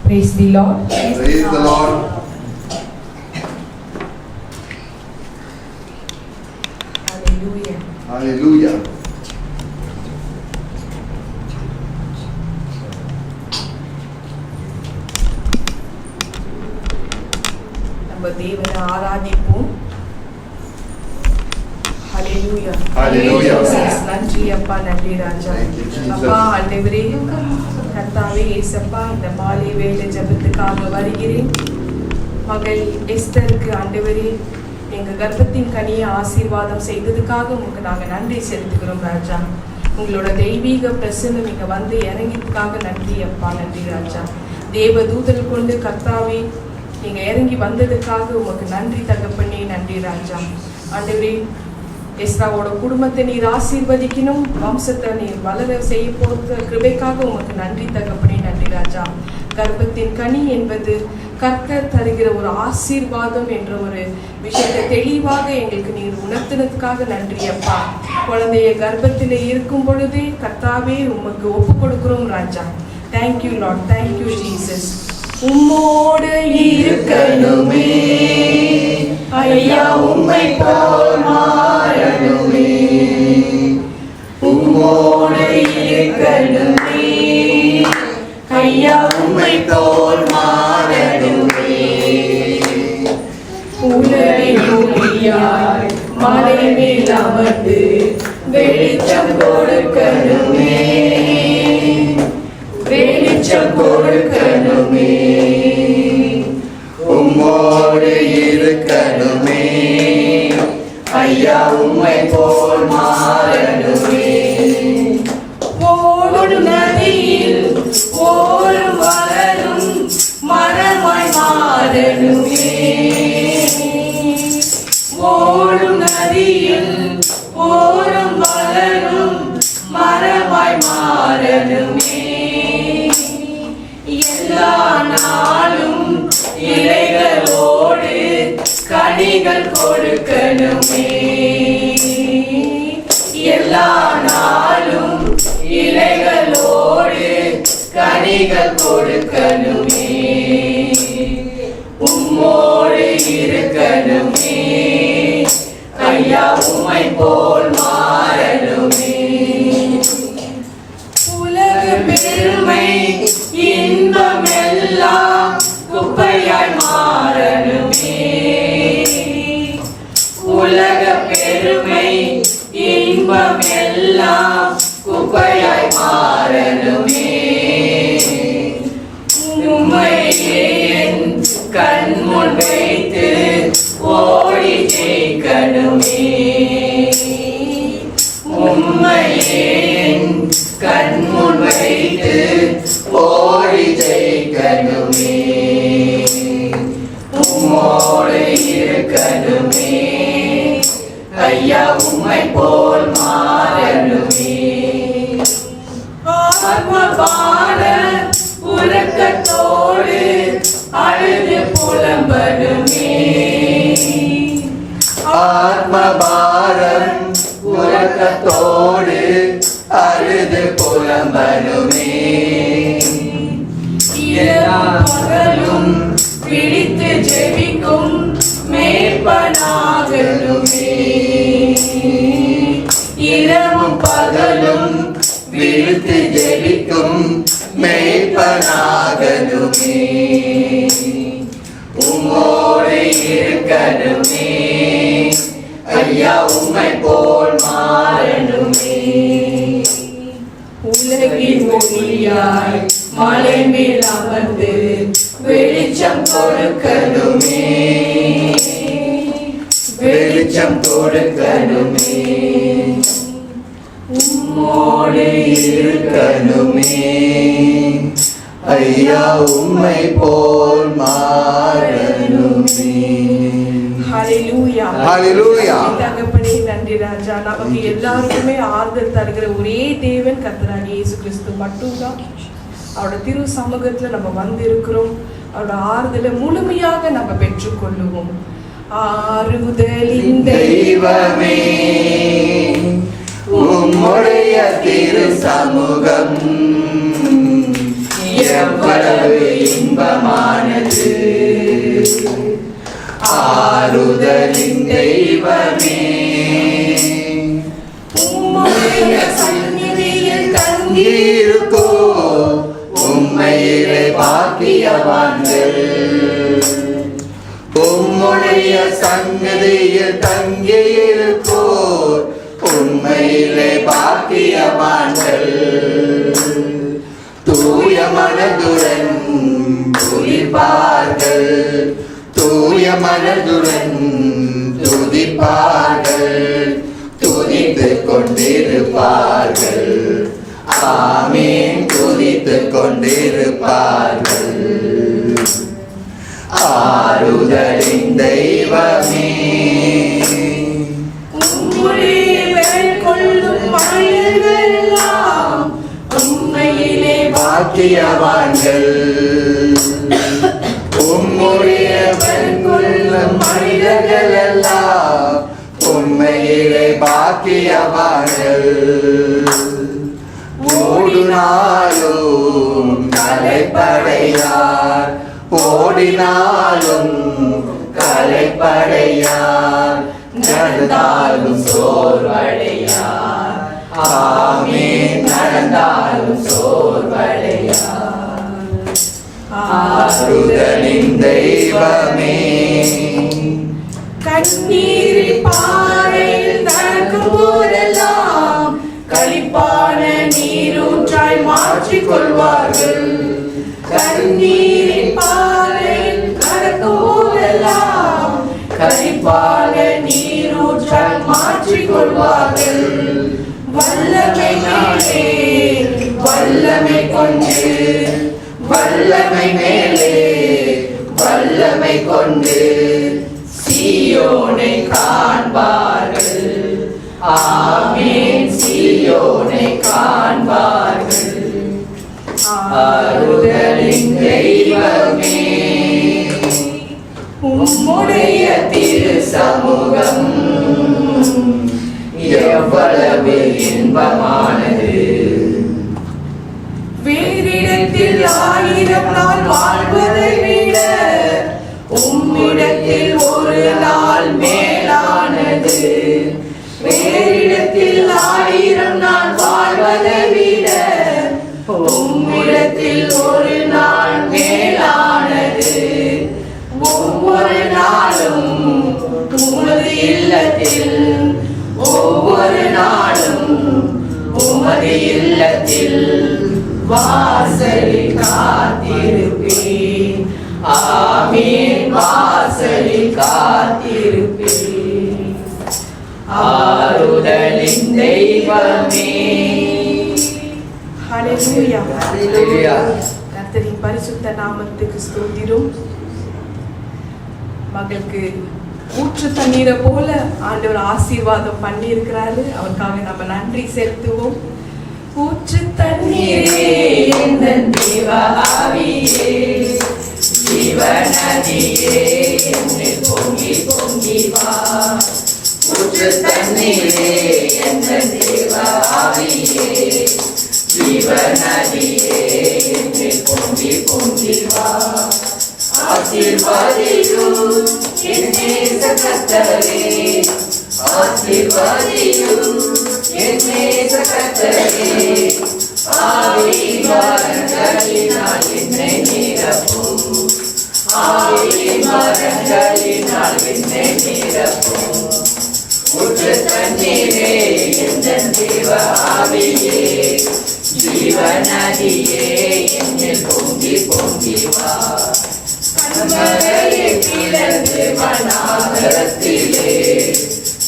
Praise the Lord. Praise the Lord. Hallelujah. Hallelujah. நம்ம தேவனை ஆராதிப்போம். Hallelujah. Hallelujah. நன்றி அப்பா, நன்றி ராஜா. அப்பா ஆண்டவரே, கர்த்தாவே இயேசப்பா, இந்த மாலை வேளை ஜெபத்துக்காக வருகிறேன். மகள் எஸ்தருக்கு ஆண்டவரே, எங்க கர்ப்பத்தின் கனியை ஆசீர்வாதம் செய்ததுக்காக உங்களுக்கு நாங்க நன்றி செலுத்துகிறோம் ராஜா. உங்களோட தெய்வீக பிரசன்னம் இங்க வந்து இறங்கியதுக்காக நன்றி அப்பா, நன்றி ராஜா. தேவ தூதல் கொண்டு கர்த்தாவே நீங்க இறங்கி வந்ததுக்காக உங்களுக்கு நன்றி தகப்பனே, நன்றி ராஜா. ஆண்டவரே, எஸ்ராவோட குடும்பத்தை நீர் ஆசீர்வதிக்கணும், வம்சத்தை நீர் வளர செய்ய போகிற கிருபைக்காக உங்களுக்கு நன்றி தகப்பனே, நன்றி ராஜா. கர்ப்பத்தின் கனி என்பது கர்த்தர் தருகிற ஒரு ஆசீர்வாதம் என்ற ஒரு விஷயத்தை தெளிவாக எங்களுக்கு நீர் உணர்த்தினதுக்காக நன்றி அப்பா. குழந்தைய கர்ப்பத்தில் இருக்கும் பொழுதே கர்த்தாவே உமக்கு ஒப்பு கொடுக்கிறோம் ராஜா. Thank you Lord, thank you Jesus. உம்மோடு இருக்கணுமே ஐயா, உம்மை போல் மாறணுமே. உம்மோடு இருக்கணுமே ஐயா, உம்மை போல் மாறணுமே. உலகின் ஒளியாய் மலை மேல் அமர்ந்து வெளிச்சம் கொடுக்கணுமே, வெளிச்சம் கொடுக்கணுமே. உம்மோடு இருக்கணுமே ஐயா, உம்மை போல் மாறணுமே. ஓடும் நதியில் ஓடும் வளரும் மரமாய் மாறணுமே. ஓடும் நதியில் ஓடும் வளரும் மரமாய் மாறணுமே. எல்லா நாளும் இலைகளோடு கனிகள் கொடுக்கணுமே. எல்லா நாளும் இலைகளோடு கனிகள் கொடுக்கணுமே. உம்மோடு இருக்கணுமே ஐயா, உம்மை போல் மாறணுமே. உலக பெருமை இன்பமெல்லாம் குப்பையாய் மாறணுமே. உலக பெருமை இன்பமெல்லாம் குப்பையாய் மாறணுமே. உம்மையே என் கண்முன் வைத்து ஓடி ஜெயிக்கணுமே. உம்மையே என் கண்முன் வைத்து ஓடி ஜெயிக்கணுமே. உம்மோடு இருக்கணுமே ஐயா, உம்மை போல் மாறணுமே. ஆத்மபார உறக்கத்தோடு அழுது புலம்பணுமே. ஆத்மபாரம் உறக்கத்தோடு அழுது புலம்பணுமே. இரவும் பகலும் விழித்து ஜெபிக்கும் மேய்ப்பனாகணுமே. இரவும் பகலும் விழித்து ஜெபிக்கும் மேய்ப்பனாகணுமே. உம்மோடு இருக்கணுமே ஐயா, உம்மை போல் மாறணுமே. உலகின் ஒளியாய் மலை மேல் அமர்ந்து வெளிச்சம் கொடுக்கணுமே, வெளிச்சம் கொடுக்கணுமே. உம்மோடு இருக்கணுமே ஐயா, உம்மை போல் மாறணுமே. ஹல்லேலூயா, ஹல்லேலூயா. தகப்பனே நன்றி ராஜா. நமக்கு எல்லாருக்குமே ஆறுதல் தருகிற ஒரே தேவன் கர்த்தராகிய இயேசு கிறிஸ்து மட்டும்தான். அவரோட திரு சமூகத்துல நம்ம வந்து இருக்கிறோம். அவரோட ஆறுதலை முழுமையாக நம்ம பெற்றுக்கொள்ளுவோம். ஆறுதலின் தெய்வமே, உம்முடைய திரு சமூகம் எவ்வளவு இன்பமானது. ஆறுதலின் தெய்வமே, உம்முடைய சந்நிதியில் தங்கியிருக்கோ உம்மையிலே பாக்கியவான்கள். உம்முடைய சந்நிதியில் தங்கியிருக்கோ உம்மையிலே பாக்கியவான்கள். தூய மனதுடன் துதிப்பார்கள், தூய மனதுடன் துதிப்பார்கள், துதித்துக் கொண்டிருப்பார்கள். ஆமென், துதித்துக் கொண்டிருப்பார்கள். ஆறுதலின் தெய்வமே, உம்முடைய மேற்கொள்ளும் மனிதர்கள் எல்லாம் உம்மையிலே பாக்கியவான்கள். உம்முடைய மேற்கொள்ளும் மனிதர்கள் எல்லாம் உம்மையிலே பாக்கியவான்கள். ஓடினாலும் கலைப்படையார், ஓடினாலும் கலைப்படையார், நடந்தாலும் சோர்வடையார். ஆமென், நடந்தாலும் சோர்வடையார். ஆறுதலின் தெய்வமே, கண்ணீரில் பாறையில் நடக்கும் போதெல்லாம் களிப்பான நீரூற்றாய் மாற்றிக் கொள்வார்கள். கண்ணீரில் பாறையில் நடக்கும் போதெல்லாம் களிப்பான நீரூற்றாய் மாற்றிக் கொள்வார்கள். வல்லமை மேலே வல்லமை கொண்டு, வல்லமை மேலே வல்லமை கொண்டு சீயோனை காண்பார்கள். ஆமென், சீயோனை காண்பார்கள். ஆறுதலின் தெய்வமே, உம்முடைய திரு சமூகம் எவ்வளவு இன்பமானது. வேறிடத்தில் 1000 நாள் வாழ்வதை விட உம்மிடத்தில் ஒரு நாள் மேலானது. வேறிடத்தில் 1000 நாள் வாழ்வதை விட உம்மிடத்தில் ஒரு நாள் மேலானது. ஒவ்வொரு நாளும் உமது இல்லத்தில், ஒவ்வொரு நாளும் உமது இல்லத்தில் வாசலில் காத்திருப்பேன். ஆமென், வாசலில் காத்திருப்பேன். ஆறுதலின் தெய்வமே. ஹல்லேலூயா, ஹல்லேலூயா. கர்த்தரின் பரிசுத்த நாமத்துக்கு ஸ்தோத்திரம். மகளுக்கு ஊற்று தண்ணீரை போல ஆண்டவர் ஆசீர்வாதம் பண்ணி இருக்கிறாரு. அவருக்காக நம்ம நன்றி செலுத்துவோம். ஊற்று தண்ணீரே, எந்தன் தேவ ஆவியே, ஜீவநதியே, என்னில் பொங்கி பொங்கி வா. ஊற்று தண்ணீரே, எந்தன் தேவ ஆவியே, ஜீவநதியே, என்னில் பொங்கி பொங்கி வா. ஆசீர்வாதியும் என் நேச கர்த்தரே, ஆசீர்வாதியும் என் நேச கர்த்தரே, ஆவியின் வரங்களினால் என்னை நிரப்பும், ஆவியின் வரங்களினால் என்னை நிரப்பும். ஊற்று தண்ணீரே, எந்தன் தேவ ஆவியே, ஜீவநதியே, என்னில் பொங்கி பொங்கி வா. கண்மலையை பிளந்து வனாந்தரத்திலே,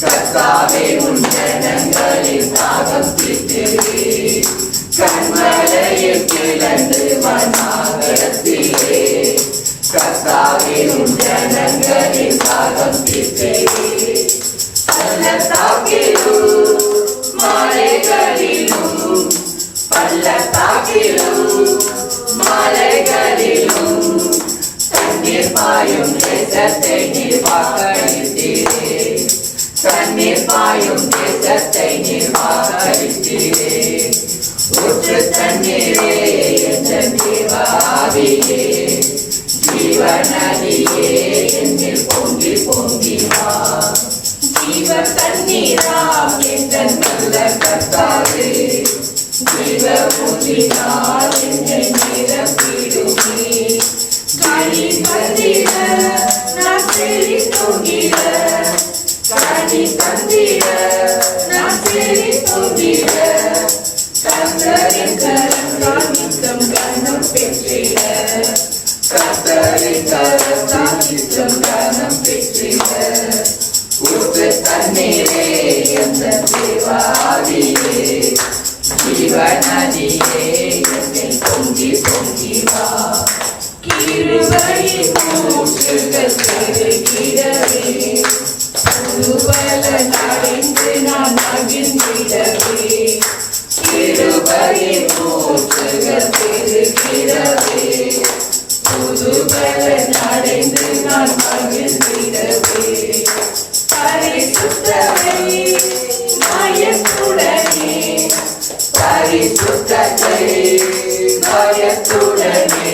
கர்த்தாவே உன் ஜனங்களின் தாகம் தீர்த்திடுவே. கண்மலையை பிளந்து வனாந்தரத்திலே, கர்த்தாவே உன் ஜனங்களின் தாகம் தீர்த்திடுவே. பள்ளத்தாக்கிலும் மலைகளிலும், பள்ளத்தாக்கிலும் மலைகளிலும் தண்ணீர் பாயும் தேசத்தை நீர் வாக்களித்தீரே. கண்ணீர் பாயும் தேசத்தை நீர் வாக்களித்தீரே. ஊற்று தண்ணீரே என்ற தேவாவியே, ஜீவ நதியே என்னில் பொங்கி பொங்கி வா. ஜீவ தண்ணீராம் என்ற நல்ல கர்த்தாவே, ஜீவ ஊற்றினால் என்னை நிரப்பிடுமே. கனி தந்திட நான் செழித்தோங்கிட, கனி தந்திட நான் செழித்தோங்கிட, கர்த்தரின் கரத்தால் நித்தம் கனம் பெற்றிட, கர்த்தரின் கரத்தால் நித்தம் கனம் பெற்றிட. ஊற்று தண்ணீரே என்ற தேவாவியே, ஜீவ நதியே என்னில் பொங்கி பொங்கி வா. கிருபையின் ஊற்றுகள் பெருகிடவே, புதுபலன் அடைந்து நான் மகிழ்ந்திடவே. கிருபையின் ஊற்றுகள் பெருகிடவே, புதுபலன் அடைந்து நான் மகிழ்ந்திடவே. பரிசுத்தரை பயத்துடனே, பரிசுத்தரை பயத்துடனே,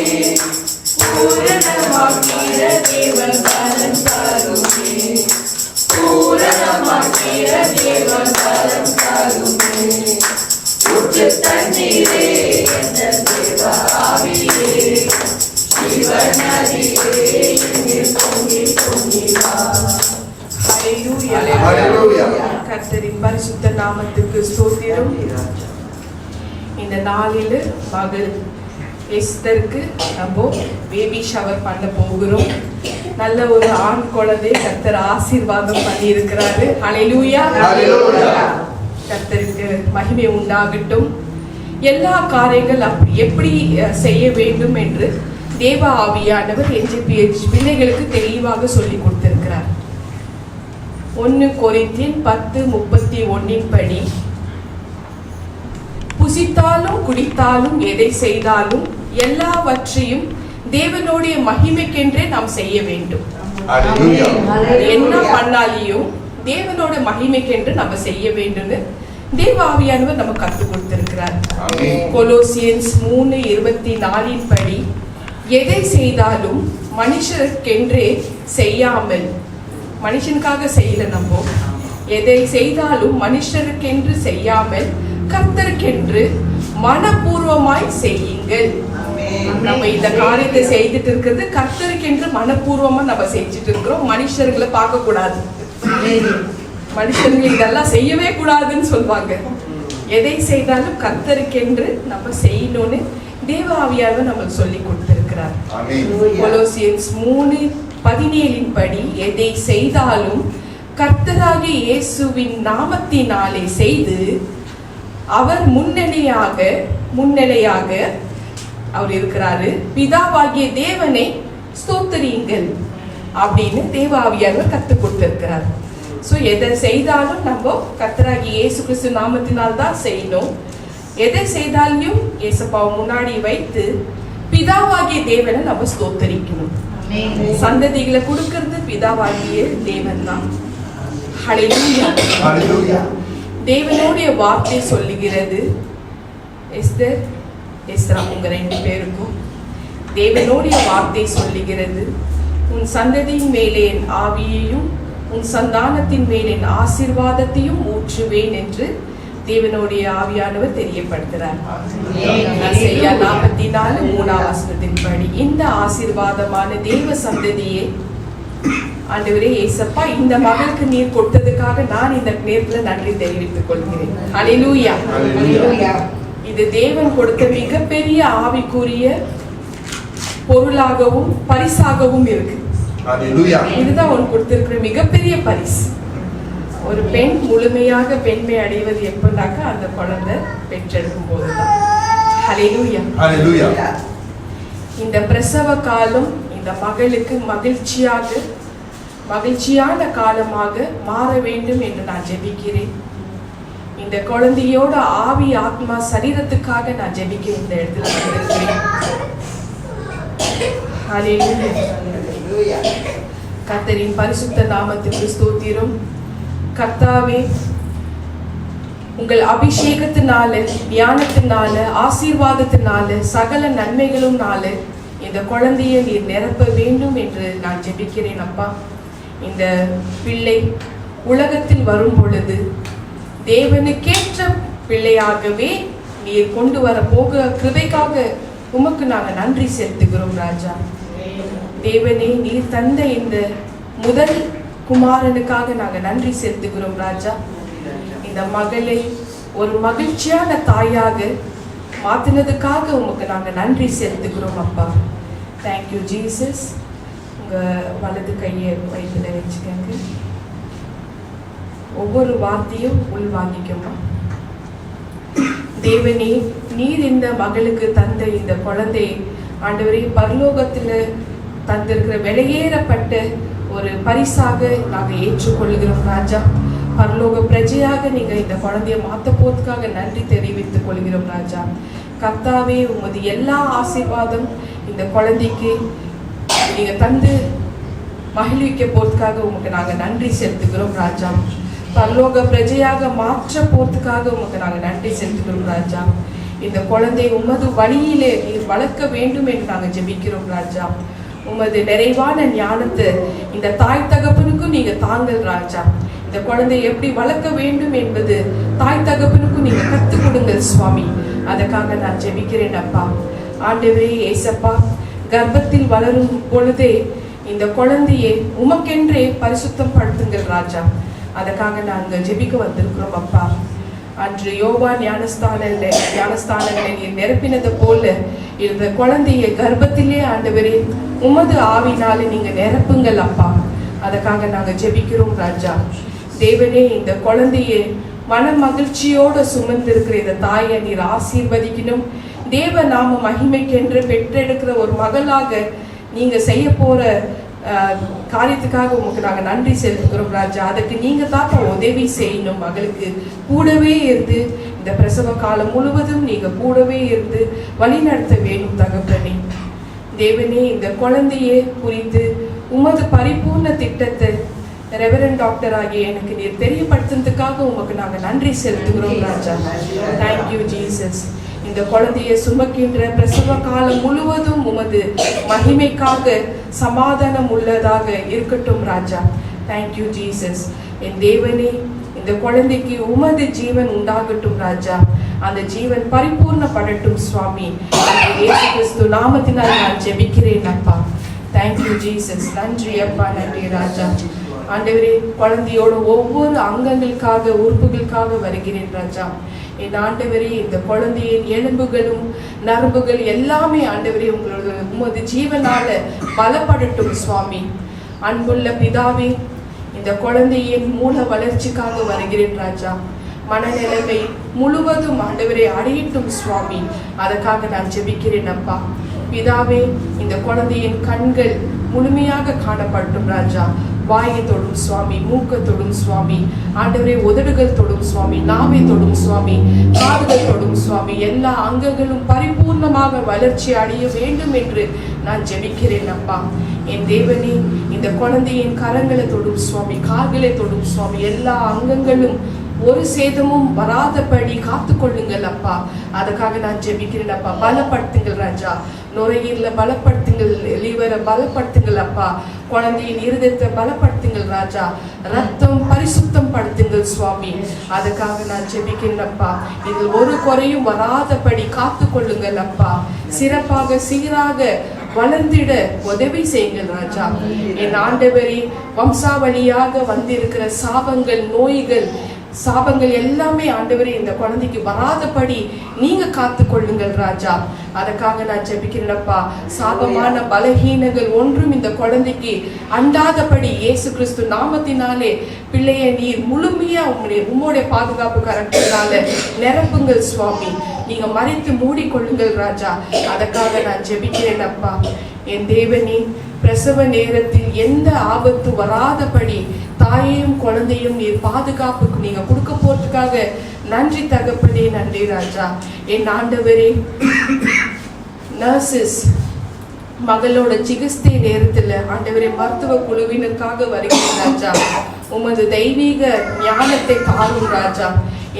பூரணமாக்கிற தேவன் பலன் தருமே. பூரணமாக்கிற தேவன் பலன் தருமே. ஊற்று தண்ணீரே என்ற தேவாவியே, ஜீவ நதியே என்னில் பொங்கி பொங்கி வா. கர்த்தரின் பரிசுத்த நாமத்துக்கு ஸ்தோத்திரம். இந்த நாளில் மகள் எஸ்தருக்கு நம்ம பேபி ஷவர் பண்ண போகிறோம். நல்ல ஒரு ஆண் குழந்தை கர்த்தர் ஆசீர்வாதம் பண்ணி இருக்கிறாரு. ஹல்லேலூயா. கர்த்தருக்கு மகிமை உண்டாகட்டும். எல்லா காரியங்கள் எப்படி செய்ய வேண்டும் என்று தேவ ஆவியானவர் NGPH பிள்ளைகளுக்கு தெளிவாக சொல்லி கொடுத்திருக்கிறார். 1 கொரிந்தியர் 10:31 படி, புசித்தாலும் குடித்தாலும் எதை செய்தாலும் எல்லாவற்றையும் தேவனுடைய மகிமைக்கென்றே நாம் செய்ய வேண்டும். என்ன பண்ணாலையும் தேவனோட மகிமைக்கென்று நம்ம செய்ய வேண்டும். தேவ ஆவியானவர் நம்ம கற்றுக் கொடுத்திருக்கிறார். கொலோசியன்ஸ் 3:24 படி, எதை செய்தாலும் மனுஷருக்கென்றே செய்யாமல், மனுஷனுக்காக செய்யல, நம்ம எதை செய்தாலும் மனுஷருக்கென்று செய்யாமல் கர்த்தருக்கென்று மனப்பூர்வமாய் செய்யுங்கள். நம்ம இந்த காரியத்தை செய்துட்டு இருக்கிறது கர்த்தருக்கென்று மனப்பூர்வமா நம்ம செஞ்சுட்டு இருக்கிறோம். மனுஷர்களை பார்க்க கூடாது. மனுஷர்கள் இதெல்லாம் செய்யவே கூடாதுன்னு சொல்லுவாங்க. எதை செய்தாலும் கர்த்தருக்கென்று நம்ம செய்யணும்னு தேவ ஆவியானவர் நமக்கு சொல்லி கொடுத்திருக்கிறார். கொலோசியன்ஸ் 3:17 படி, எதை செய்தாலும் கர்த்தராகிய இயேசுவின் நாமத்தினாலே செய்து அவர் முன்னணியாக அவர் இருக்கிறாரு, பிதாவாகிய தேவனை ஸ்தோத்திரியுங்கள் அப்படின்னு தேவ ஆவியானவர் கற்றுக் கொடுத்திருக்கிறார். ஸோ எதை செய்தாலும் நம்ம கர்த்தராகிய இயேசு கிறிஸ்து நாமத்தினால் தான் செய்யணும். எதை செய்தாலும் இயேசுப்பாவை முன்னாடி வைத்து பிதாவாகிய தேவனை நம்ம ஸ்தோத்தரிக்கணும். சந்ததிகளை கொடுக்கிறது பிதாவாகிய தேவன் தான். ஹல்லேலூயா. தேவனுடைய வார்த்தை சொல்லுகிறது, எஸ்தர் எஸ்ரா உங்க 2 பேருக்கும் தேவனுடைய வார்த்தை சொல்லுகிறது, உன் சந்ததியின் மேலே என் ஆவியையும் உன் சந்தானத்தின் மேலே என் ஆசீர்வாதத்தையும் ஊற்றுவேன் என்று தேவனுடைய ஆவியானவர் தெரியப்படுத்துறார். 44:3 படி, இந்த ஆசீர்வாதமான தேவ சந்ததியை ஆண்டவரே ஏசப்பா, இந்த மகளுக்கு நீர் கொடுத்ததுக்காக நான் இந்த நேரத்தில் நன்றி தெரிவித்துக் கொள்கிறேன். ஹல்லேலூயா. இது தேவன் கொடுத்த மிகப்பெரிய ஆவிக்குரிய பொருளாகவும் பரிசாகவும் இருக்கு. இதுதான் உனக்கு கொடுத்திருக்கிற மிகப்பெரிய பரிசு. ஒரு பெண் முழுமையாக பெண்மை அடைவது எப்பனாக்கா அந்த குழந்தை பெற்றெடுக்கும் போதுதான். ஹல்லேலூயா. இந்த பிரசவ காலம் இந்த மகளுக்கு மகிழ்ச்சியான காலமாக மாற வேண்டும் என்று நான் ஜெபிக்கிறேன். இந்த குழந்தையோட ஆவி ஆத்மா சரீரத்துக்காக நான் ஜெபிக்க இந்த இடத்துல வந்திருக்கிறேன். ஹல்லேலூயா. கர்த்தரின் பரிசுத்த நாமத்துக்கு ஸ்தோத்திரம். கர்த்தாவே, உங்கள் அபிஷேகத்தினால, ஞானத்தினால, ஆசீர்வாதத்தினால, சகல நன்மைகளும்னால இந்த குழந்தையை நீர் நிரப்ப வேண்டும் என்று நான் ஜெபிக்கிறேன் அப்பா. இந்த பிள்ளை உலகத்தில் வரும் பொழுது தேவனுக்கேற்ற பிள்ளையாகவே நீர் கொண்டு வர போக கிருபைக்காக உமக்கு நாங்கள் நன்றி செலுத்துகிறோம் ராஜா. தேவனே, நீர் தந்த இந்த முதல் குமாரனுக்காக நாங்கள் நன்றி செலுத்துகிறோம் ராஜா. இந்த மகளை ஒரு மகிழ்ச்சியான தாயாக மாத்தினதுக்காக உமக்கு நாங்கள் நன்றி செலுத்துகிறோம் அப்பா. Thank you Jesus. உங்கள் வலது கையை வயிற்றுல வச்சுக்கோங்க. ஒவ்வொரு வார்த்தையும் உள்வாங்கிக்கோமா. தேவனே, நீர் இந்த மகளுக்கு தந்த இந்த குழந்தை ஆண்டவரே பரலோகத்தில் தந்திருக்கிற வெளியேறப்பட்ட ஒரு பரிசாக நாங்கள் ஏற்றுக்கொள்கிறோம் ராஜா. பரலோக பிரஜையாக நீங்க இந்த குழந்தைய மாத்த போறதுக்காக நன்றி தெரிவித்துக் கொள்கிறோம் ராஜா. கர்த்தாவே, உமது எல்லா ஆசீர்வாதம் இந்த குழந்தைக்கு நீங்க தந்து மகிழ்விக்க போறதுக்காக உமக்கு நாங்க நன்றி செலுத்துகிறோம் ராஜா. பரலோக பிரஜையாக மாற்ற போறதுக்காக உமக்கு நாங்க நன்றி செலுத்துகிறோம் ராஜா. இந்த குழந்தை உமது வழியிலே நீர் வளர்க்க வேண்டும் என்று நாங்கள் ஜெபிக்கிறோம் ராஜா. உமது நிறைவான ஞானத்தை இந்த தாய் தகப்பனுக்கும் நீங்க தாங்கள் ராஜா. இந்த குழந்தை எப்படி வளர்க்க வேண்டும் என்பது தாய் தகப்பனுக்கும் நீங்க கற்றுக் கொடுங்கள் சுவாமி. அதுக்காக நான் ஜெபிக்கிறேன் அப்பா. ஆண்டவரே ஏசப்பா, கர்ப்பத்தில் வளரும் பொழுதே இந்த குழந்தையை உமக்கென்றே பரிசுத்தம் படுத்துங்கள் ராஜா. அதுக்காக நாங்கள் ஜெபிக்க வந்திருக்கிறோம் அப்பா. அன்று யோவா ஞானஸ்தானங்களை நீர் நிரப்பினது போல இந்த குழந்தையை கர்ப்பத்திலே ஆண்டவரே உமது ஆவினாலே நீங்க நிரப்புங்கள் அப்பா. அதுக்காக நாங்க ஜெபிக்கிறோம் ராஜா. தேவனே, இந்த குழந்தையை மன மகிழ்ச்சியோடு சுமந்திருக்கிற இந்த தாயை நீர் ஆசீர்வதிக்கணும். தேவ நாம மகிமைக்கென்று பெற்றெடுக்கிற ஒரு மகளாக நீங்க செய்ய போற காரியத்துக்காக உங்களுக்கு நாங்க நன்றி செலுத்துகிறோம் ராஜா. அதுக்கு நீங்க தான் உதவி செய்யணும். மகளுக்கு கூடவே இருந்து இந்த பிரசவ காலம் முழுவதும் நீங்க கூடவே இருந்து வழி நடத்த வேணும் தகப்பனே. தேவனே, இந்த குழந்தையை குறித்து உமது பரிபூர்ண திட்டத்தை ரெவரண்ட் டாக்டர் ஆகிய எனக்கு நீர் தெரியப்படுத்துறதுக்காக உமக்கு நாங்கள் நன்றி செலுத்துகிறோம் ராஜா. Thank you Jesus. இந்த குழந்தையை சுமக்கின்ற பிரசவ காலம் முழுவதும் உமது மகிமைக்காக சமாதானம் உள்ளதாக இருக்கட்டும் ராஜா. Thank you Jesus. என் தேவனே, இந்த குழந்தைக்கு உமது ஜீவன் உண்டாகட்டும் ராஜா. அந்த ஜீவன் பரிபூர்ணப்படட்டும் சுவாமி. இயேசு கிறிஸ்து நாமத்தினால் நான் ஜெபிக்கிறேன் அப்பா. Thank you Jesus. நன்றி அப்பா, நன்றி ராஜா. ஆண்டவரே, குழந்தையோட ஒவ்வொரு அங்கங்களுக்காக உறுப்புகளுக்காக வருகிறேன் ராஜா. என் ஆண்டவரே, இந்த குழந்தையின் எலும்புகளும் நரம்புகள் எல்லாமே ஆண்டவரே உங்களோட உமது ஜீவனால பலப்படட்டும் சுவாமி. அன்புள்ள பிதாவே, இந்த குழந்தையின் மூல வளர்ச்சிக்காக வருகிறேன் ராஜா. மனநிலைமை முழுவதும் ஆண்டவரை அடையட்டும் சுவாமி. அதற்காக நான் ஜெபிக்கிறேன் அப்பா. பிதாவே, இந்த குழந்தையின் கண்கள் முழுமையாக காணப்படட்டும் ராஜா. வாயை தொடும் சுவாமி, மூக்கை தொடும் சுவாமி, ஆண்டவரே உதடுகள் தொடும் சுவாமி, நாவை தொடும் சுவாமி, காதுகள் தொடும் சுவாமி. எல்லா அங்கங்களும் பரிபூர்ணமாக வளர்ச்சி அடைய வேண்டும் என்று நான் ஜெபிக்கிறேன் அப்பா. என் தேவனே, இந்த குழந்தையின் கரங்களை தொடும் சுவாமி, கால்களை தொடும் சுவாமி. எல்லா அங்கங்களும் ஒரு சேதமும் வராதபடி காத்து கொள்ளுங்கள் அப்பா. அதுக்காக நான் ஜெபிக்கிறேன் அப்பா. பலப்படுத்துங்கள் ராஜா. நுரையீரல பலப்படுத்துங்கள், லிவரை பலப்படுத்துங்கள் அப்பா. குழந்தையின் இருதயத்தை பலப்படுத்துங்கள் ராஜா. ரத்தம் பரிசுத்தம் படுத்துங்கள் சுவாமி. அதுக்காக நான் ஜெபிக்கிறேன் அப்பா. இதில் ஒரு குறையும் வராதபடி காத்து கொள்ளுங்கள் அப்பா. சிறப்பாக சீராக வளர்ந்திட உதவி செய்யுங்கள் ராஜா. என் ஆண்டவரே, வம்சாவளியாக வந்திருக்கிற சாபங்கள், நோய்கள், சாபங்கள் எல்லாமே ஆண்டவரே இந்த குழந்தைக்கு வராதபடி நீங்க காத்து கொள்ளுங்கள் ராஜா. அதுக்காக நான் ஜெபிக்கிறேன்ப்பா. சாபமான பலகீனங்கள் ஒன்றும் இந்த குழந்தைக்கு அண்டாதபடி இயேசு கிறிஸ்து நாமத்தினாலே பிள்ளையை நீர் முழுமையா உம்முடைய பாதுகாப்பு கரத்தினால நிரப்புங்கள் சுவாமி. நீங்க மறைத்து மூடிக்கொள்ளுங்கள் ராஜா. அதுக்காக நான் ஜெபிக்கிறேன் அப்பா. என் தேவனே, பிரசவ நேரத்தில் எந்த ஆபத்து வராதபடி தாயையும் குழந்தையும் நீர் பாதுகாப்புக்கு நீங்க கொடுக்க போறதுக்காக நன்றி தகப்பனே, நன்றி. น நன்றி ராஜா. என் ஆண்டவரே, நர்சஸ், டாக்டர்ஸ், எல்லாருமே ஆண்டவரே இந்த குழந்தைக்கு முழுமையா நீங்க பாதுகாப்பு நீங்க கொடுக்க போறதுக்காக நன்றி தகப்பனே, நன்றி ராஜா. மகளோட சிகிச்சை நேரத்துல ஆண்டவரே மருத்துவ குழுவினருக்காக வருகிறேன் ராஜா. உமது தெய்வீக ஞானத்தை தாரும் ராஜா.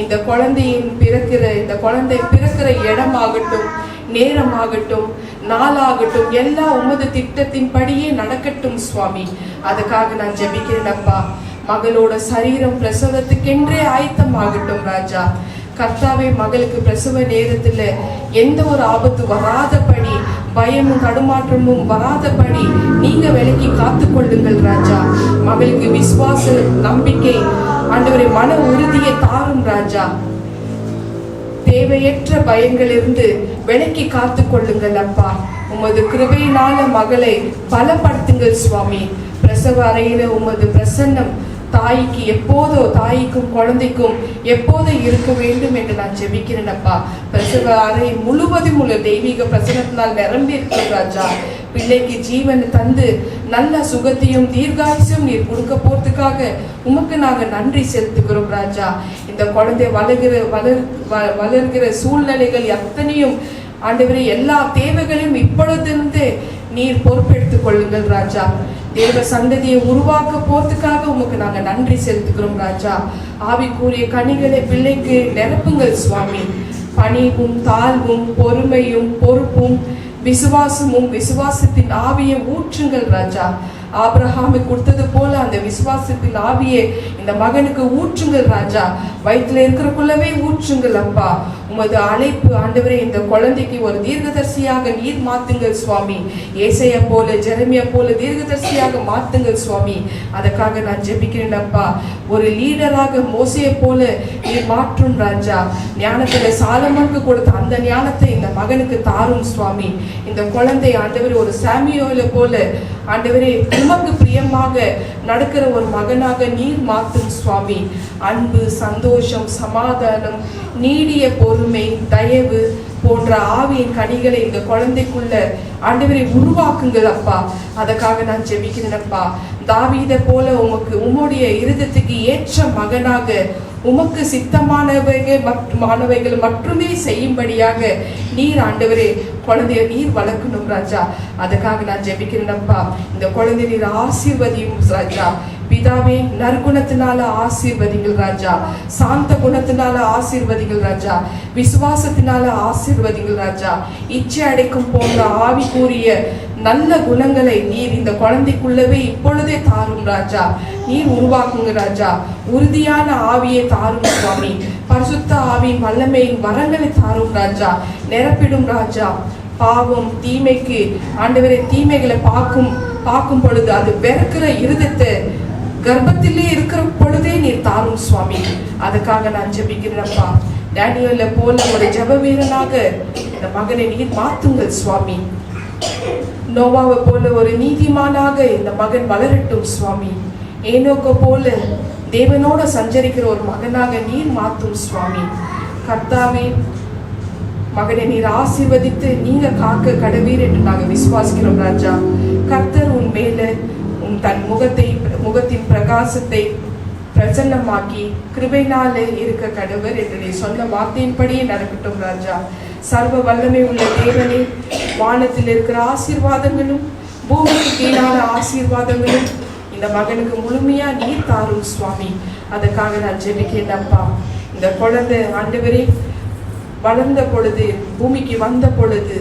இந்த குழந்தை பிறக்கிற இடமாகட்டும், நேரமாகட்டும், நாளாகட்டும், எல்லா உமது திட்டத்தின் படியே நடக்கட்டும் சுவாமி. அதுக்காக நான் ஜெபிக்கிறேன் அப்பா. மகளோட சரீரம் பிரசவத்துக்கென்றே ஆயத்தமாகட்டும் ராஜா. கர்த்தாவே, மகளுக்கு பிரசவ நேரத்துல எந்த ஒரு ஆபத்து வராதபடி, பயமும் தடுமாற்றமும் வராதபடி நீங்க விலக்கி காத்து கொள்ளுங்கள் ராஜா. மகளுக்கு விசுவாச, நம்பிக்கை, ஆண்டவரே மன உறுதியை தாரும் ராஜா. தேவையற்ற பயங்களிலிருந்து விலக்கி காத்து கொள்ளுங்கள் அப்பா. உமது கிருபையினால மகளை பலப்படுத்துங்கள் சுவாமி. பிரசவ அறையில உமது பிரசன்னம் தாய்க்கு எப்போதோ, தாய்க்கும் குழந்தைக்கும் எப்போதோ இருக்க வேண்டும் என்று நான் ஜெபிக்கிறேன் அப்பா. பிரசவ அறை முழுவதும் உள்ள தெய்வீக பிரசனத்தினால் நிரம்பி இருக்கும் ராஜா. பிள்ளைக்கு ஜீவன் தந்து நல்ல சுகத்தையும் தீர்காயுசும் நீர் கொடுக்க போறதுக்காக உமக்கு நாங்க நன்றி செலுத்துகிறோம் ராஜா. இந்த குழந்தை வளர்கிற சூழ்நிலைகள் எத்தனையும் ஆண்டவரே, எல்லா தேவைகளையும் இப்பொழுதிருந்து நீர் பொறுப்பெடுத்துக் கொள்ளுங்கள் ராஜா. தேவ சந்ததியை உருவாக்க போறதுக்காக உமக்கு நாங்க நன்றி செலுத்துகிறோம் ராஜா. ஆவிக்குரிய கனிகளை பிள்ளைக்கு நிரப்புங்கள் சுவாமி. பணிவும் தாழ்வும் பொறுமையும் பொறுப்பும் விசுவாசமும் விசுவாசத்தின் ஆவியை ஊற்றுங்கள் ராஜா. ஆபிரகாமை கொடுத்தது போல அந்த விசுவாசத்தின் ஆவியை இந்த மகனுக்கு ஊற்றுங்கள் ராஜா. வயிற்றுல இருக்கிறக்குள்ளவே ஊற்றுங்கள் அப்பா. உமது அழைப்பு ஆண்டவரே, இந்த குழந்தைக்கு ஒரு தீர்க்கதரிசியாக நீர் மாத்துங்கள் சுவாமி. ஏசையா போல, ஜெரமியா போல தீர்க்கதரிசியாக மாத்துங்கள் சுவாமி. அதற்காக நான் ஜெபிக்கிறேன் அப்பா. ஒரு லீடராக மோசையை போல நீர் மாற்றும் ராஜா. ஞானத்துல சாலமோனுக்கு கொடுத்த அந்த ஞானத்தை இந்த மகனுக்கு தாரும் சுவாமி. இந்த குழந்தை ஆண்டவரே ஒரு சாமியோல போல ஆண்டவரே உமக்கு பிரியமாக நடக்கிற ஒரு மகனாக நீர் மாற்றும் சுவாமி. அன்பு, சந்தோஷம், சமாதானம், நீடிய பொறுமை, தயவு போன்ற ஆவியின் கனிகளை இந்த குழந்தைக்குள்ள ஆண்டவரை உருவாக்குங்கள் அப்பா. அதற்காக நான் ஜெபிக்கிறேன் அப்பா. தாவீதை போல உம்முடைய இருதயத்துக்கு ஏற்ற மகனாக உமக்கு சித்தமானவைகள் மட்டுமே செய்யும்படியாக நீர் ஆண்டவரே குழந்தைய நீர் வளர்க்கணும் ராஜா. அதுக்காக நான் ஜெபிக்கிறேன் அப்பா. இந்த குழந்தைய நீர் ஆசீர்வதியும் ராஜா. பிதாவே, நற்குணத்தினால ஆசீர்வதிகள் ராஜா. சாந்த குணத்தினால ஆசீர்வதிகள் ராஜா. விசுவாசத்தினால ஆசீர்வதிகள் ராஜா. இச்சை அடைக்கும் போன்ற ஆவிக்குரிய நல்ல குணங்களை நீர் இந்த குழந்தைக்குள்ளவே இப்பொழுதே தாரும் ராஜா. நீர் உருவாக்குங்க ராஜா. உறுதியான ஆவியை தாரும் சுவாமி. பரிசுத்த ஆவியின் வல்லமையின் வரங்களை தாரும் ராஜா. நிரப்பிடும் ராஜா. பாவம், தீமைக்கு ஆண்டவரே தீமைகளை பார்க்கும் பொழுது அது வெறுக்கிற இருதயத்தை கர்ப்பத்திலே இருக்கிற பொழுதே நீர் தாரும் சுவாமி. அதுக்காக நான் ஜெபிக்கிறேன்ப்பா. டேனியல்ல போல ஒரு ஜெப வீரனாக இந்த மகனை நீர் மாத்துங்கள் சுவாமி. நோவாவை போல ஒரு நீதிமானாக இந்த மகன் வளரட்டும் சுவாமி. ஏனோக்க போல தேவனோட சஞ்சரிக்கிற ஒரு மகனாக நீர் மாத்தும் சுவாமி. கர்த்தாவே, மகனை நீர் ஆசீர்வதித்து நீங்க காக்க கடவீர் என்று நாங்கள் விசுவாசிக்கிறோம் ராஜா. கர்த்தர் உன் மேல தன் முகத்தின் பிரகாசத்தை பிரசன்னமாக்கி கிருபையினாலே இருக்க கடவர் என்று நீ சொன்ன வார்த்தையின்படியே நடக்கட்டும் ராஜா. சர்வ வல்லமை உள்ள தேவனே, வானத்தில் இருக்கிற ஆசீர்வாதங்களும் பூமிக்கு கீழான ஆசீர்வாதங்களும் இந்த மகனுக்கு முழுமையா நீர் தாரும் சுவாமி. அதற்காக நான் ஜெபிக்கிறேன் அப்பா. இந்த குழந்தை ஆண்டவரே வளர்ந்த பொழுது, பூமிக்கு வந்த பொழுது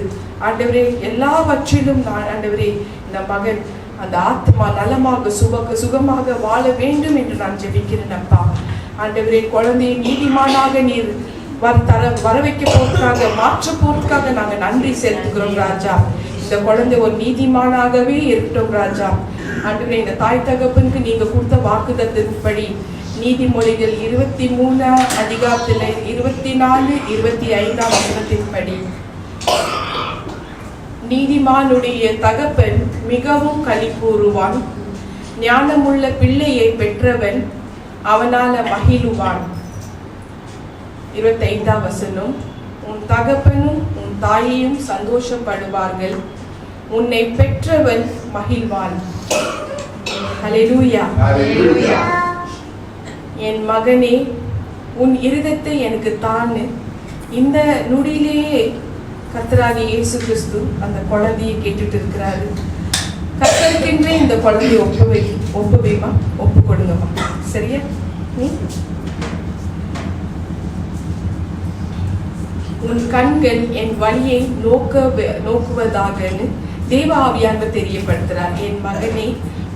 ஆண்டவரே எல்லாவற்றிலும் நான் ஆண்டவரே இந்த மகன் அந்த ஆத்மா நலமாக சுகமாக வாழ வேண்டும் என்று நான் ஜெபிக்கிறேன் அப்பா. ஆண்டவரே, குழந்தையை நீதிமானாக நீர் வர வைக்க போறதுக்காக, மாற்ற போறதுக்காக நாங்கள் நன்றி செலுத்துகிறோம் ராஜா. இந்த குழந்தை ஒரு நீதிமானாகவே இருக்கட்டும் ராஜா. ஆண்டவரே, இந்த தாய் தகப்பனுக்கு நீங்க கொடுத்த வாக்குத்தத்தின்படி நீதிமொழிகள் 23 அதிகாரத்தில் 24, 25 வசனத்தின்படி நீதிமானுடைய தகப்பன் மிகவும் களி கூறுவான், ஞானமுள்ள பிள்ளையை பெற்றவன் அவனால மகிழுவான். 25 வசனம், உன் தகப்பனும் உன் தாயையும் சந்தோஷப்படுவார்கள், உன்னை பெற்றவன் மகிழ்வான். ஹல்லேலூயா. என் மகனே, உன் இருதயத்தை எனக்கு தான், இந்த நொடியிலேயே கர்த்தராகிய இயேசு கிறிஸ்து அந்த குழந்தையை கேட்டுட்டு இருக்கிறாரு. கர்த்தருக்கென்றே இந்த குழந்தையை ஒப்பு கொடுங்கம்மா. சரியா? உன் கண்கள் என் வழியை நோக்குவதாகன்னு தேவ ஆவியானவர் தெரியப்படுத்துறார். என் மகனே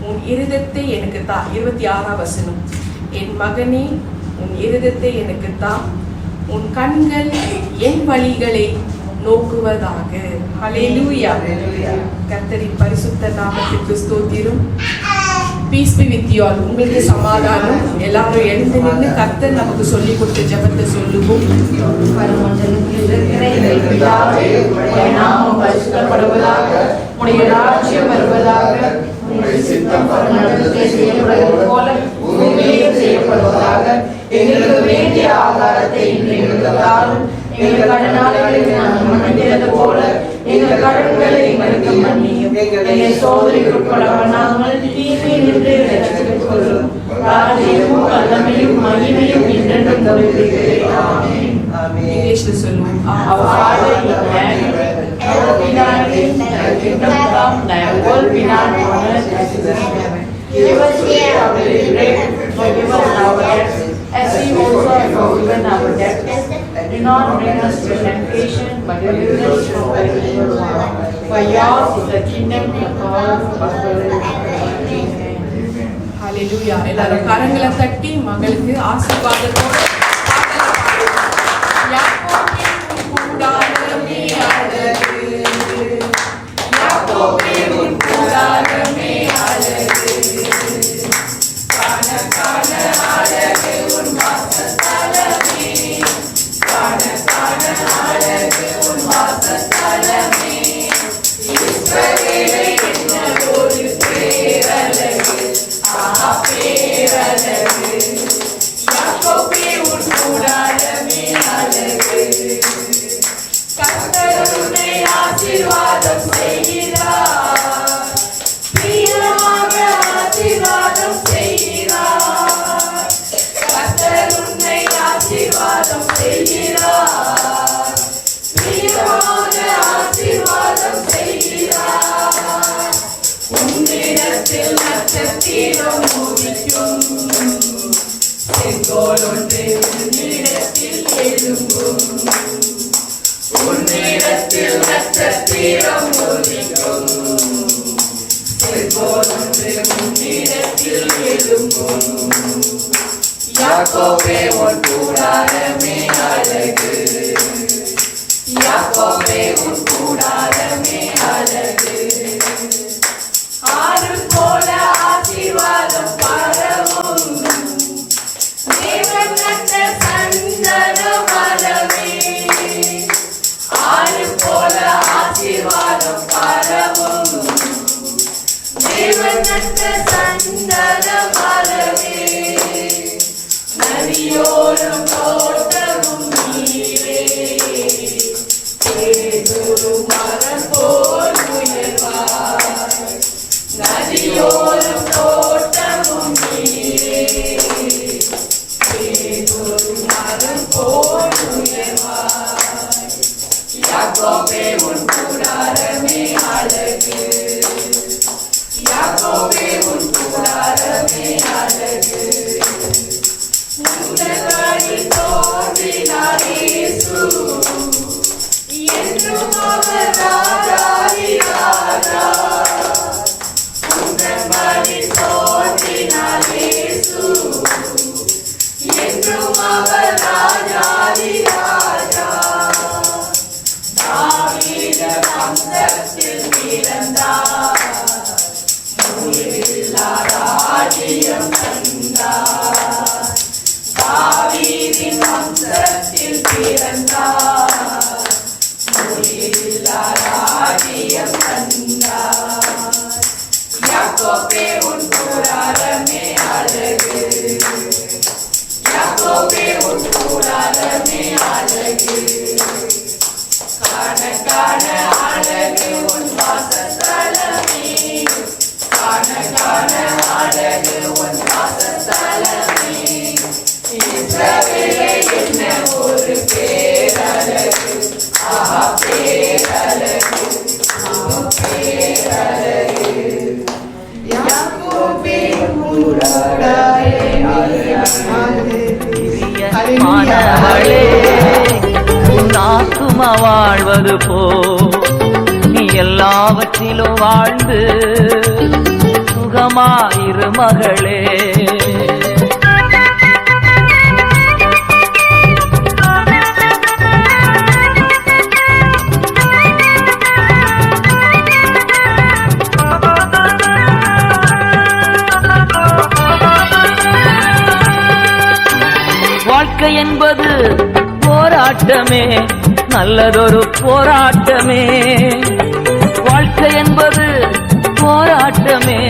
உன் இருதத்தை எனக்கு தா. 26ஆம் வசனம். என் மகனே உன் இருதத்தை எனக்கு தா, உன் கண்கள் என் வழிகளை நோக்குவதாக. ஹல்லேலூயா. கர்த்தரின் பரிசுத்த நாமத்துக்கு ஸ்தோத்திரம். Piece be with you all. உங்களுக்கு சமாதானம். எல்லாரும் எழுந்து நின்று கர்த்தர் நமக்கு சொல்லி கொடுத்த ஜெபத்தை சொல்லுவோம். பரிசுத்தப்படுவதாக, உம்முடைய ராஜ்யம் வருவதாக, உம்முடைய சித்தம் பரலோகத்திலே செய்யப்படுவது போல பூமியிலும் செய்யப்படுவதாக. எங்களுக்கு வேண்டிய ஆகாரத்தை இன்று எங்களுக்கு தாரும். எங்கள் கடனாளிகளுக்கு நாங்கள் மன்னிக்கிறது போல எங்கள் கடன்களை எங்களுக்கு மன்னியும். எங்களை சோதனைக்கு உட்பட பண்ணாமல் தீமையிலிருந்து ரட்சித்துக் கொள்ளும். ராஜ்யமும் வல்லமையும் மகிமையும் என்றென்றும் தருகிறீரே. ஆமென். இங்கிலீஷ்ல சொல்லுவோம். Our Father in heaven, hallowed be thy name. Thy kingdom come, thy will be done on earth as it is in heaven. Give us today our daily bread, forgive us our debts, as we also have forgiven our debtors. Do not bring us to temptation, but deliver us from the evil one. For yours is the kingdom, the power, and the glory. ஹல்லேலூயா. எல்லாரும் கரங்களை தட்டி மகளுக்கு ஆசீர்வாதத்தோட ஆசீர்வாதம் செய்கிறார், பிரியமாக ஆசீர்வாதம் செய்கிறார். கர்த்தர் உன்னை ஆசீர்வாதம் செய்கிறார், பிரியமாக ஆசீர்வாதம் செய்கிறார். உன்னிடத்தில் நட்சத்திரம் உதிக்கும், செங்கோல் ஒன்று உன்னிடத்தில் எழும்பும். உன்னிடத்தில் நட்சத்திரம் உதிக்கும், செங்கோல் ஒன்று உன்னிடத்தில் எழும்பும். யாக்கோபே உன் கூடாரமே அழகு, யாக்கோபே உன் கூடாரமே அழகு. ஆறு போல ஆசீர்வாதம் பரவும், தேவன் நட்ட சந்தன மரமே. ஆறு போல ஆசீர்வாதம் பரவும், தேவன் நட்ட சந்தன மரமே. நதியோரம் தோட்டமும் நீரே, தேவரு மரம் போல் உயர்வாய். நதியோரம் தோட்டமும் நீரே, தேவரு மரம் போல் உயர்வாய். யாக்கோபே உன் கூடாரமே அழகு, யாக்கோபே உன் கூடாரமே அழகு. உன்னதனில் தோன்றினார் இயேசு, என்றும் அவர் ராஜாதி ராஜா. உன்னதனில் தோன்றினார் இயேசு, என்றும் அவர் ராஜாதி ராஜா. தாவீது வம்சத்தில் பிறந்தார், முடிவில்லா ராஜ்யம் தந்தார். தாவீதின் வம்சத்தில் பிறந்தார், முடிவில்லா ராஜ்யம் தந்தார். யாக்கோபே உன் கூடாரமே அழகு, யாக்கோபே உன் கூடாரமே அழகு. காண காண அழகு உன் வாசஸ்தலமே, காண காண அழகு உன் வாசஸ்தலமே. இஸ்ரவேலே என்ன ஒரு பேரழகு, ஆஹா பேரழகு. வாழ்வது போ நீ எல்லாவற்றிலும் வாழ்ந்து சுகமாயிரு மகளே. வாழ்க்கை என்பது போராட்டமே, நல்லதொரு போராட்டமே. வாழ்க்கை என்பது போராட்டமே,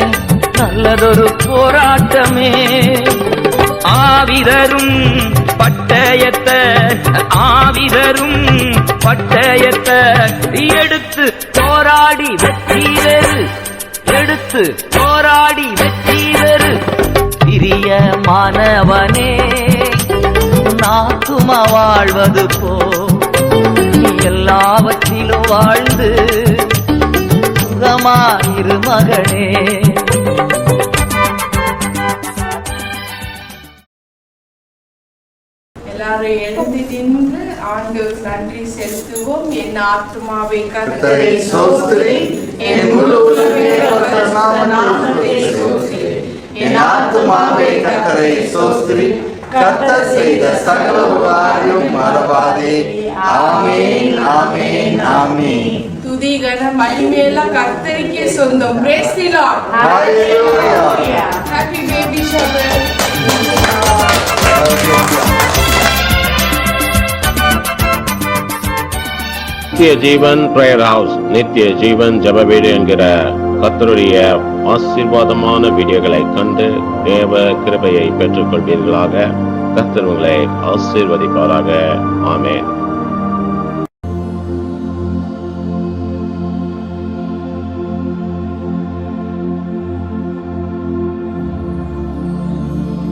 நல்லதொரு போராட்டமே. ஆவிதரும் பட்டயத்தை எடுத்து போராடி வெற்றி பெறு, எடுத்து போராடி வெற்றி பெறு. பிரிய மாணவனே நாத்துமா வாழ்வது போ நீ எல்லாவற்றிலும் வாழ்ந்து சுகமாயிரு மகனே. எல்லாரும் எழுந்து நின்று ஆண்டவருக்கு நன்றி செலுத்துவோம். என் ஆத்துமாவை கர்த்தரை ஸ்தோத்திரி, என் முழு உள்ளமே அவர் நாமத்தை ஸ்தோத்திரி. என் ஆத்துமாவை கர்த்தரை ஸ்தோத்திரி, கர்த்தர் செய்த சகல உபகாரங்களையும் மறவாதே. ஆமென், ஆமென், ஆமென். துதி கன மகிமையெல்லாம் கர்த்தருக்கே சொந்தம். Praise the Lord. Hallelujah. Happy baby shower. நித்திய ஜீவன் பிரேயர் ஹவுஸ், நித்திய ஜீவன் ஜெப வீடு என்கிற கர்த்தருடைய ஆசீர்வாதமான வீடியோகளை கண்டு தேவ கிருபையை பெற்றுக் கொள்வீர்களாக. கர்த்தர் உங்களை ஆசீர்வதிப்பாராக. ஆமென்.